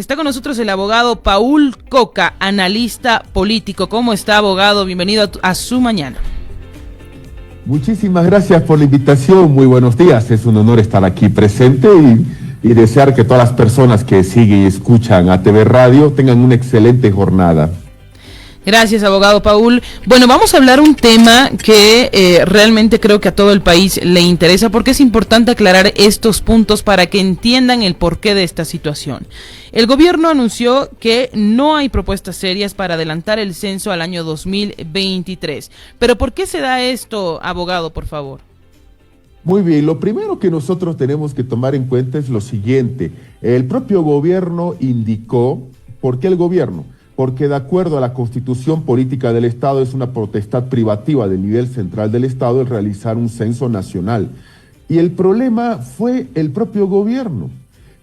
Está con nosotros el abogado Paul Coca, analista político. ¿Cómo está, abogado? Bienvenido a su mañana. Muchísimas gracias por la invitación. Muy buenos días. Es un honor estar aquí presente y desear que todas las personas que siguen y escuchan ATV Radio tengan una excelente jornada. Gracias, abogado Paul. Bueno, vamos a hablar un tema que realmente creo que a todo el país le interesa, porque es importante aclarar estos puntos para que entiendan el porqué de esta situación. El gobierno anunció que no hay propuestas serias para adelantar el censo al año 2023. Pero ¿por qué se da esto, abogado, por favor? Muy bien, lo primero que nosotros tenemos que tomar en cuenta es lo siguiente. El propio gobierno indicó, ¿por qué el gobierno? Porque de acuerdo a la Constitución Política del Estado es una potestad privativa del nivel central del Estado el realizar un censo nacional. Y el problema fue el propio gobierno,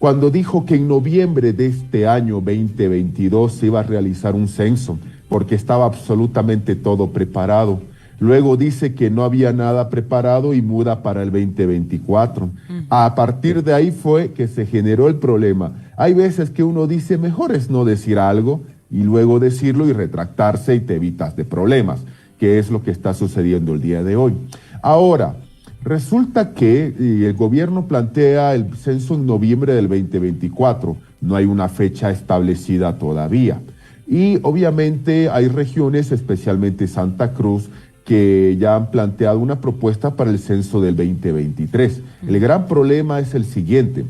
cuando dijo que en noviembre de este año 2022 se iba a realizar un censo, porque estaba absolutamente todo preparado. Luego dice que no había nada preparado y muda para el 2024. A partir de ahí fue que se generó el problema. Hay veces que uno dice, mejor es no decir algo, y luego decirlo y retractarse y te evitas de problemas, que es lo que está sucediendo el día de hoy. Ahora, resulta que el gobierno plantea el censo en noviembre del 2024, no hay una fecha establecida todavía. Y obviamente hay regiones, especialmente Santa Cruz, que ya han planteado una propuesta para el censo del 2023. El gran problema es el siguiente,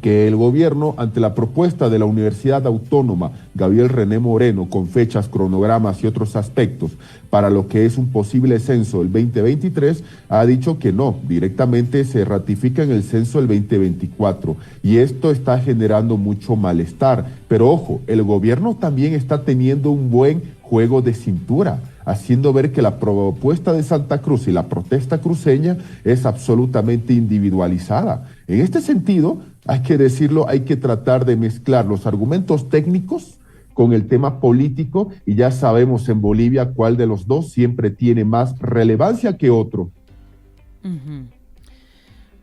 que el gobierno, ante la propuesta de la Universidad Autónoma Gabriel René Moreno, con fechas, cronogramas y otros aspectos para lo que es un posible censo del 2023, ha dicho que no, directamente se ratifica en el censo del 2024, y esto está generando mucho malestar. Pero ojo, el gobierno también está teniendo un buen juego de cintura, haciendo ver que la propuesta de Santa Cruz y la protesta cruceña es absolutamente individualizada. En este sentido, hay que decirlo, hay que tratar de mezclar los argumentos técnicos con el tema político, y ya sabemos en Bolivia cuál de los dos siempre tiene más relevancia que otro.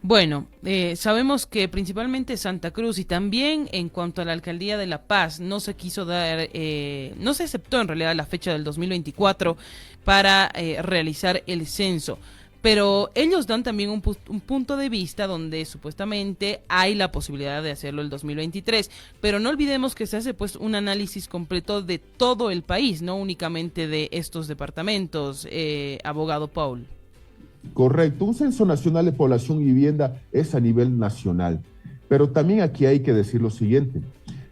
Bueno, sabemos que principalmente Santa Cruz, y también en cuanto a la alcaldía de La Paz, no se quiso dar, no se aceptó en realidad la fecha del 2024 para realizar el censo. Pero ellos dan también un punto de vista donde supuestamente hay la posibilidad de hacerlo el 2023, pero no olvidemos que se hace pues un análisis completo de todo el país, no únicamente de estos departamentos, abogado Paul. Correcto, un censo nacional de población y vivienda es a nivel nacional, pero también aquí hay que decir lo siguiente,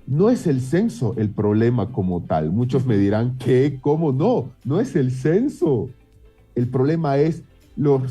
no es el censo el problema como tal. Muchos me dirán, ¿qué? ¿Cómo no? No es el censo, el problema es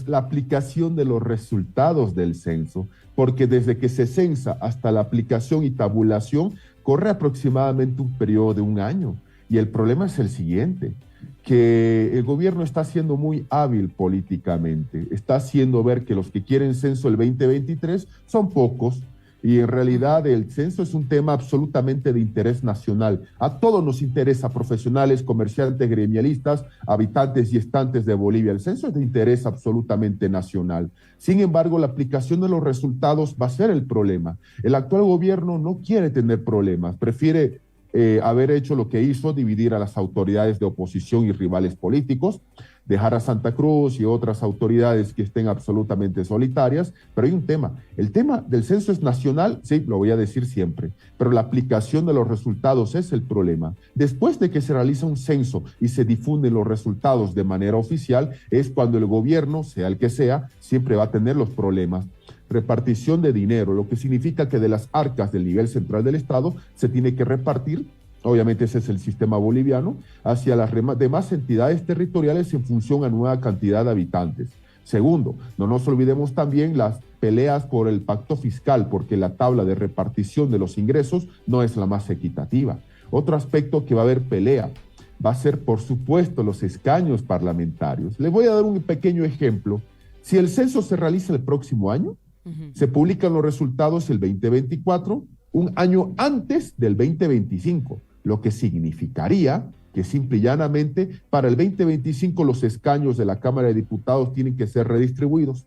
la aplicación de los resultados del censo, porque desde que se censa hasta la aplicación y tabulación corre aproximadamente un periodo de un año. Y el problema es el siguiente, que el gobierno está siendo muy hábil políticamente, está haciendo ver que los que quieren censo el 2023 son pocos, y en realidad el censo es un tema absolutamente de interés nacional. A todos nos interesa, profesionales, comerciantes, gremialistas, habitantes y estantes de Bolivia. El censo es de interés absolutamente nacional. Sin embargo, la aplicación de los resultados va a ser el problema. El actual gobierno no quiere tener problemas, prefiere haber hecho lo que hizo, dividir a las autoridades de oposición y rivales políticos, dejar a Santa Cruz y otras autoridades que estén absolutamente solitarias. Pero hay un tema, el tema del censo es nacional, sí, lo voy a decir siempre, pero la aplicación de los resultados es el problema. Después de que se realiza un censo y se difunden los resultados de manera oficial, es cuando el gobierno, sea el que sea, siempre va a tener los problemas. Repartición de dinero, lo que significa que de las arcas del nivel central del Estado se tiene que repartir, obviamente ese es el sistema boliviano, hacia las demás entidades territoriales en función a nueva cantidad de habitantes. Segundo, no nos olvidemos también las peleas por el pacto fiscal, porque la tabla de repartición de los ingresos no es la más equitativa. Otro aspecto que va a haber pelea va a ser, por supuesto, los escaños parlamentarios. Les voy a dar un pequeño ejemplo. Si el censo se realiza el próximo año, se publican los resultados el 2024, un año antes del 2025, lo que significaría que simple y llanamente para el 2025 los escaños de la Cámara de Diputados tienen que ser redistribuidos.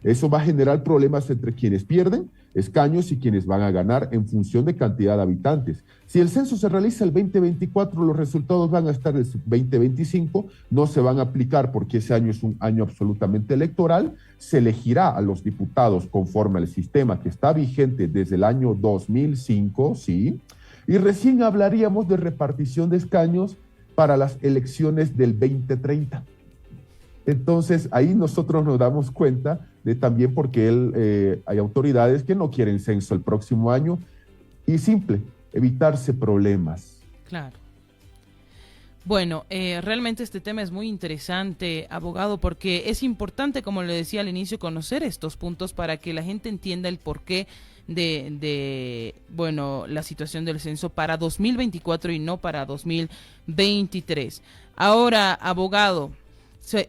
Eso va a generar problemas entre quienes pierden, escaños y quienes van a ganar en función de cantidad de habitantes. Si el censo se realiza el 2024, los resultados van a estar el 2025, no se van a aplicar porque ese año es un año absolutamente electoral, se elegirá a los diputados conforme al sistema que está vigente desde el año 2005, ¿sí? Y recién hablaríamos de repartición de escaños para las elecciones del 2030. Entonces, ahí nosotros nos damos cuenta de también porque hay autoridades que no quieren censo el próximo año y simple, evitarse problemas. Claro. Bueno, realmente este tema es muy interesante, abogado, porque es importante, como le decía al inicio, conocer estos puntos para que la gente entienda el porqué bueno, la situación del censo para 2024 y no para 2023. Ahora, abogado,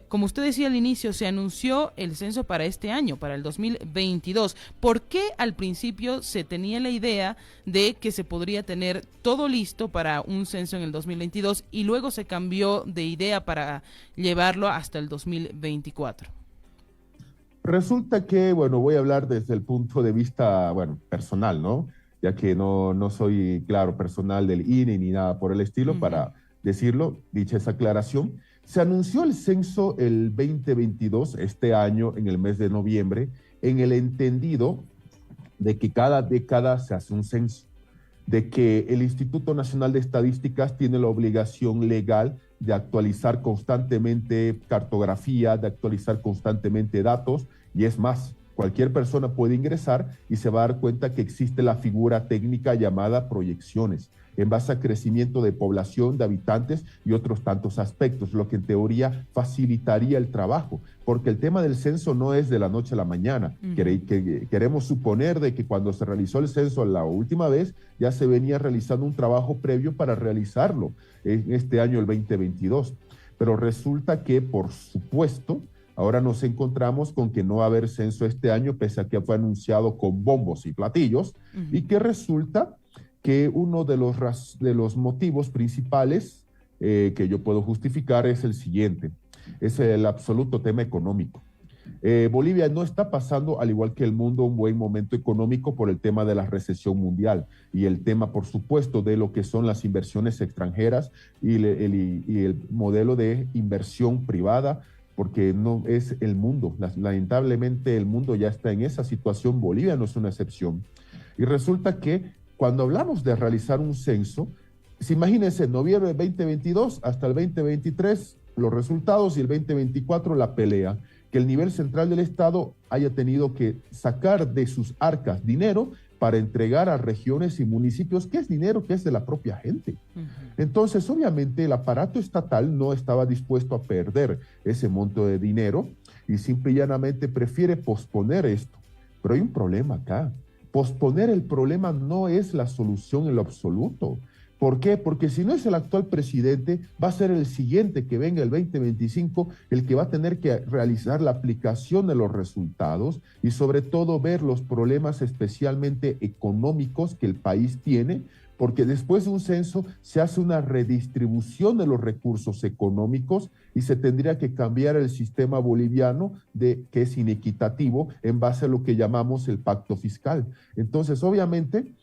como usted decía al inicio, se anunció el censo para este año, para el 2022. ¿Por qué al principio se tenía la idea de que se podría tener todo listo para un censo en el 2022 y luego se cambió de idea para llevarlo hasta el 2024? Resulta que, bueno, voy a hablar desde el punto de vista, bueno, personal, ¿no? Ya que no soy, claro, personal del INE ni nada por el estilo, para decirlo, dicha esa aclaración. Se anunció el censo el 2022, este año, en el mes de noviembre, en el entendido de que cada década se hace un censo, de que el Instituto Nacional de Estadísticas tiene la obligación legal de actualizar constantemente cartografía, de actualizar constantemente datos, y es más, cualquier persona puede ingresar y se va a dar cuenta que existe la figura técnica llamada proyecciones, en base a crecimiento de población, de habitantes y otros tantos aspectos, lo que en teoría facilitaría el trabajo, porque el tema del censo no es de la noche a la mañana. Queremos suponer de que cuando se realizó el censo la última vez, ya se venía realizando un trabajo previo para realizarlo en este año, el 2022. Pero resulta que, por supuesto, ahora nos encontramos con que no va a haber censo este año, pese a que fue anunciado con bombos y platillos, y que resulta que uno de los motivos principales que yo puedo justificar es el siguiente, es el absoluto tema económico. Bolivia no está pasando, al igual que el mundo, un buen momento económico por el tema de la recesión mundial y el tema, por supuesto, de lo que son las inversiones extranjeras y el modelo de inversión privada, porque no es el mundo. Lamentablemente el mundo ya está en esa situación, Bolivia no es una excepción. Y resulta que cuando hablamos de realizar un censo, imagínense, noviembre del 2022 hasta el 2023, los resultados, y el 2024 la pelea, que el nivel central del Estado haya tenido que sacar de sus arcas dinero para entregar a regiones y municipios, que es dinero que es de la propia gente. Entonces, obviamente, el aparato estatal no estaba dispuesto a perder ese monto de dinero y simple y llanamente prefiere posponer esto. Pero hay un problema acá. Posponer el problema no es la solución en lo absoluto. ¿Por qué? Porque si no es el actual presidente, va a ser el siguiente que venga el 2025 el que va a tener que realizar la aplicación de los resultados y sobre todo ver los problemas especialmente económicos que el país tiene, porque después de un censo se hace una redistribución de los recursos económicos y se tendría que cambiar el sistema boliviano que es inequitativo en base a lo que llamamos el pacto fiscal. Entonces, obviamente,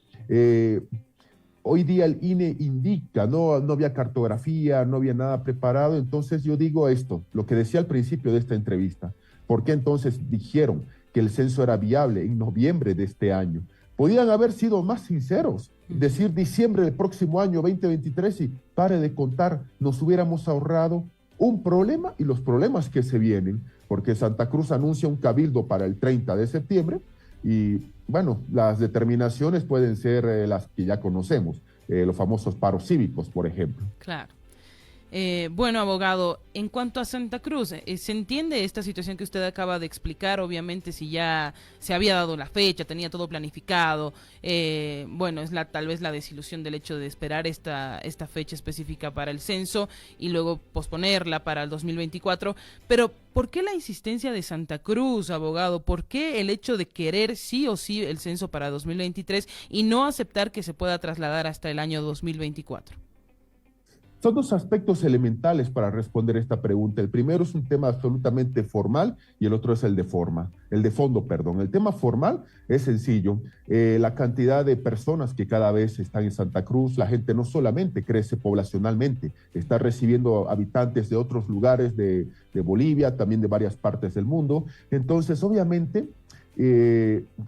hoy día el INE indica, no había cartografía, no había nada preparado. Entonces yo digo esto, lo que decía al principio de esta entrevista. ¿Por qué entonces dijeron que el censo era viable en noviembre de este año? Podían haber sido más sinceros, decir diciembre del próximo año 2023 y pare de contar, nos hubiéramos ahorrado un problema y los problemas que se vienen, porque Santa Cruz anuncia un cabildo para el 30 de septiembre y bueno, las determinaciones pueden ser las que ya conocemos, los famosos paros cívicos, por ejemplo. Claro. Bueno, abogado, en cuanto a Santa Cruz, ¿se entiende esta situación que usted acaba de explicar? Obviamente, si ya se había dado la fecha, tenía todo planificado, bueno, es tal vez la desilusión del hecho de esperar esta fecha específica para el censo y luego posponerla para el 2024, pero ¿por qué la insistencia de Santa Cruz, abogado? ¿Por qué el hecho de querer sí o sí el censo para 2023 y no aceptar que se pueda trasladar hasta el año 2024? Son dos aspectos elementales para responder esta pregunta. El primero es un tema absolutamente formal y el otro es el de forma, el de fondo, perdón. El tema formal es sencillo. La cantidad de personas que cada vez están en Santa Cruz, la gente no solamente crece poblacionalmente, está recibiendo habitantes de otros lugares de Bolivia, también de varias partes del mundo. Entonces, obviamente,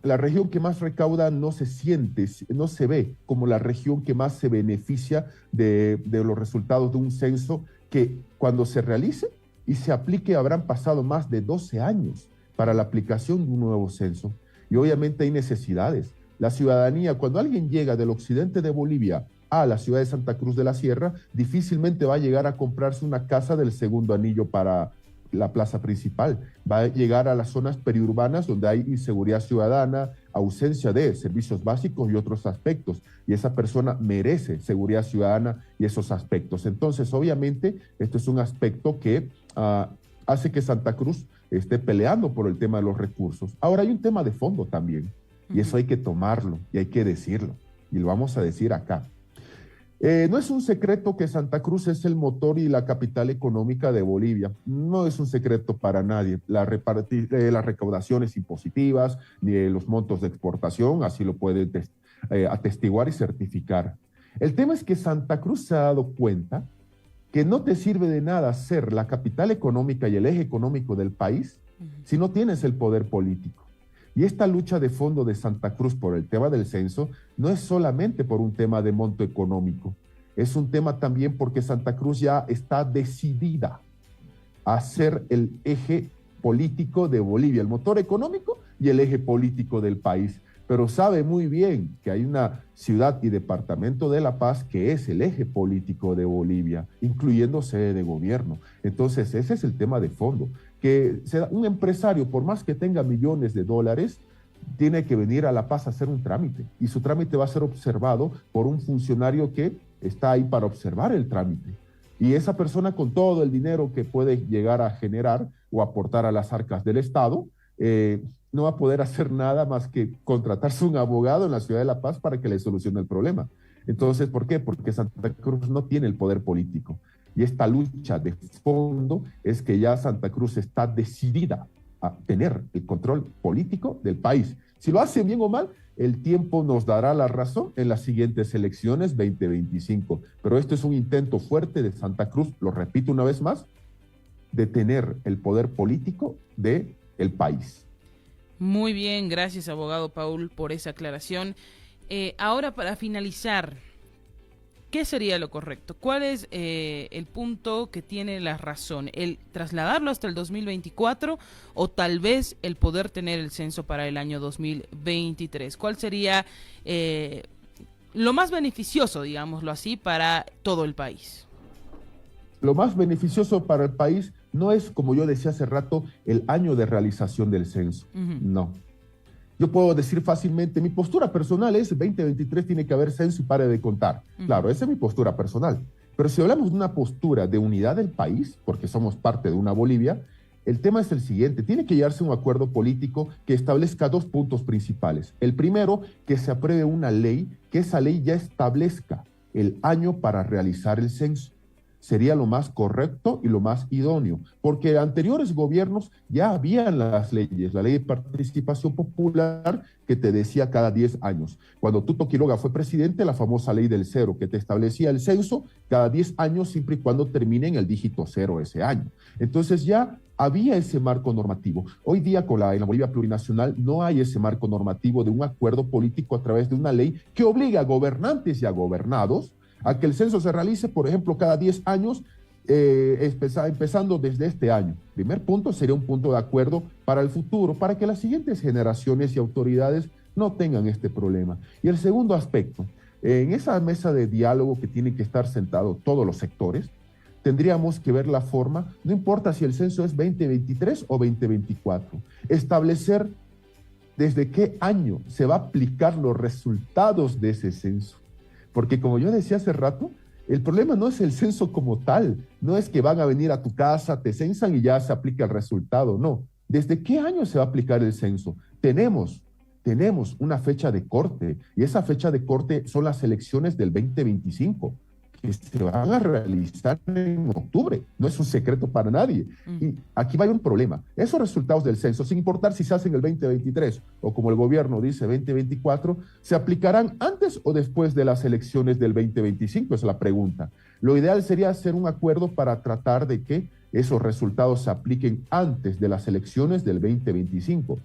la región que más recauda no se siente, no se ve como la región que más se beneficia de los resultados de un censo que cuando se realice y se aplique habrán pasado más de 12 años para la aplicación de un nuevo censo. Y obviamente hay necesidades. La ciudadanía, cuando alguien llega del occidente de Bolivia a la ciudad de Santa Cruz de la Sierra, difícilmente va a llegar a comprarse una casa del segundo anillo para la plaza principal, va a llegar a las zonas periurbanas donde hay inseguridad ciudadana, ausencia de servicios básicos y otros aspectos, y esa persona merece seguridad ciudadana y esos aspectos. Entonces, obviamente, esto es un aspecto que hace que Santa Cruz esté peleando por el tema de los recursos. Ahora hay un tema de fondo también, y eso hay que tomarlo y hay que decirlo, y lo vamos a decir acá. No es un secreto que Santa Cruz es el motor y la capital económica de Bolivia. No es un secreto para nadie. Las recaudaciones impositivas, ni los montos de exportación, así lo puede atestiguar y certificar. El tema es que Santa Cruz se ha dado cuenta que no te sirve de nada ser la capital económica y el eje económico del país si no tienes el poder político. Y esta lucha de fondo de Santa Cruz por el tema del censo no es solamente por un tema de monto económico, es un tema también porque Santa Cruz ya está decidida a ser el eje político de Bolivia, el motor económico y el eje político del país. Pero sabe muy bien que hay una ciudad y departamento de La Paz que es el eje político de Bolivia, incluyendo sede de gobierno. Entonces, ese es el tema de fondo. Que un empresario, por más que tenga millones de dólares, tiene que venir a La Paz a hacer un trámite. Y su trámite va a ser observado por un funcionario que está ahí para observar el trámite. Y esa persona, con todo el dinero que puede llegar a generar o aportar a las arcas del Estado, no va a poder hacer nada más que contratarse un abogado en la ciudad de La Paz para que le solucione el problema. Entonces, ¿por qué? Porque Santa Cruz no tiene el poder político. Y esta lucha de fondo es que ya Santa Cruz está decidida a tener el control político del país. Si lo hace bien o mal, el tiempo nos dará la razón en las siguientes elecciones 2025. Pero esto es un intento fuerte de Santa Cruz, lo repito una vez más, de tener el poder político del país. Muy bien, gracias abogado Paul por esa aclaración. Ahora para finalizar, ¿qué sería lo correcto? ¿Cuál es el punto que tiene la razón? ¿El trasladarlo hasta el 2024 o tal vez el poder tener el censo para el año 2023? ¿Cuál sería lo más beneficioso, digámoslo así, para todo el país? Lo más beneficioso para el país no es, como yo decía hace rato, el año de realización del censo. No. Yo puedo decir fácilmente, mi postura personal es 2023 tiene que haber censo y pare de contar. Claro, esa es mi postura personal. Pero si hablamos de una postura de unidad del país, porque somos parte de una Bolivia, el tema es el siguiente. Tiene que llegarse a un acuerdo político que establezca dos puntos principales. El primero, que se apruebe una ley, que esa ley ya establezca el año para realizar el censo. Sería lo más correcto y lo más idóneo, porque anteriores gobiernos ya habían las leyes, la ley de participación popular que te decía cada 10 años. Cuando Tuto Quiroga fue presidente, la famosa ley del cero, que te establecía el censo cada 10 años siempre y cuando termine en el dígito cero ese año. Entonces ya había ese marco normativo. Hoy día en la Bolivia plurinacional no hay ese marco normativo de un acuerdo político a través de una ley que obliga a gobernantes y a gobernados a que el censo se realice, por ejemplo, cada 10 años, empezando desde este año. Primer punto sería un punto de acuerdo para el futuro, para que las siguientes generaciones y autoridades no tengan este problema. Y el segundo aspecto, en esa mesa de diálogo que tienen que estar sentados todos los sectores, tendríamos que ver la forma, no importa si el censo es 2023 o 2024, establecer desde qué año se va a aplicar los resultados de ese censo. Porque como yo decía hace rato, el problema no es el censo como tal, no es que van a venir a tu casa, te censan y ya se aplica el resultado, no. ¿Desde qué año se va a aplicar el censo? Tenemos una fecha de corte y esa fecha de corte son las elecciones del 2025, que se van a realizar en octubre. No es un secreto para nadie. Y aquí va a haber un problema. Esos resultados del censo, sin importar si se hacen el 2023 o como el gobierno dice 2024, ¿se aplicarán antes o después de las elecciones del 2025? Es la pregunta. Lo ideal sería hacer un acuerdo para tratar de que esos resultados se apliquen antes de las elecciones del 2025,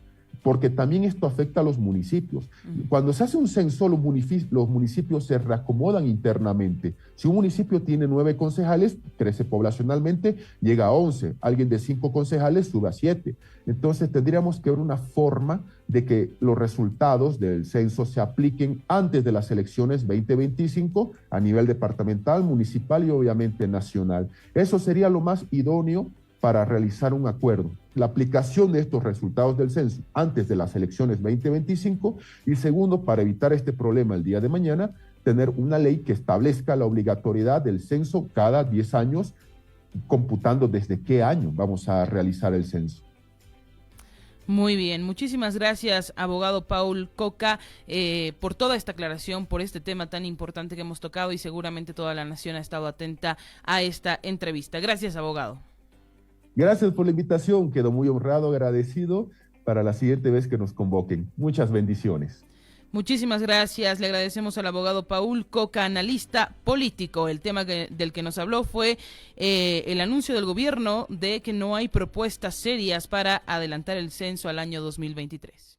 porque también esto afecta a los municipios. Cuando se hace un censo, los municipios se reacomodan internamente. Si un municipio tiene 9 concejales, crece poblacionalmente, llega a 11. Alguien de 5 concejales sube a 7. Entonces tendríamos que ver una forma de que los resultados del censo se apliquen antes de las elecciones 2025 a nivel departamental, municipal y obviamente nacional. Eso sería lo más idóneo para realizar un acuerdo. La aplicación de estos resultados del censo antes de las elecciones 2025 y segundo, para evitar este problema el día de mañana, tener una ley que establezca la obligatoriedad del censo cada 10 años, computando desde qué año vamos a realizar el censo. Muy bien, muchísimas gracias, abogado Paul Coca, por toda esta aclaración, por este tema tan importante que hemos tocado y seguramente toda la nación ha estado atenta a esta entrevista. Gracias, abogado. Gracias por la invitación, quedo muy honrado, agradecido para la siguiente vez que nos convoquen. Muchas bendiciones. Muchísimas gracias, le agradecemos al abogado Paul Coca, analista político. El tema del que nos habló fue el anuncio del gobierno de que no hay propuestas serias para adelantar el censo al año 2023.